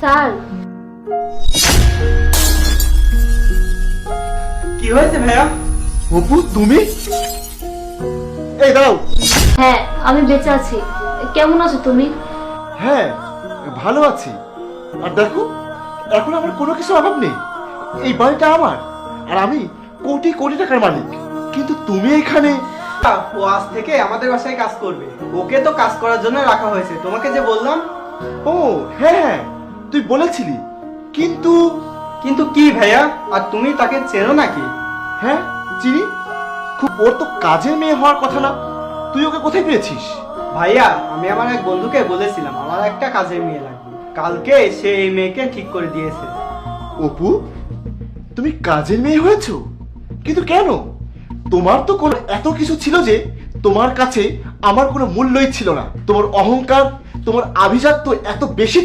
Sir, কি হয়েছে ভাইয়া? অপু তুমি? এই দাও। হ্যাঁ আমি বেঁচে আছি। কেমন আছো তুমি? হ্যাঁ ভালো আছি। আর দেখো, এখন আমার কোনো কিছু অভাব নেই। এই বাড়িটা আমার, আর আমি কোটি কোটি টাকার মালিক। কিন্তু তুমি এখানে। ও আজ থেকে আমাদের বাসায় কাজ করবে। ওকে তো কাজ করার জন্য রাখা হয়েছে, তোমাকে যে বললাম। ও হ্যাঁ হ্যাঁ, তুই বলেছিলি। কিন্তু কিন্তু কি ভাইয়া? আর তুমি তাকে চেনো নাকি? হ্যাঁ চিনি। খুব, ওর তো কাজের মেয়ে হওয়ার কথা না। তুই ওকে কোথায় পেয়েছিস? ভাইয়া, আমি আমার এক বন্ধুকে বলেছিলাম আমার একটা কাজের মেয়ে লাগবে। কালকে সে এই মেয়েকে ঠিক করে দিয়েছে। অপু, তুমি কাজের মেয়ে হয়েছো? কিন্তু কেন? তোমার তো কোনো এত কিছু ছিল যে তোমার কাছে আমার কোনো মূল্যই ছিল না। তোমার অহংকার, তোমার আভিজাত্য এত বেশি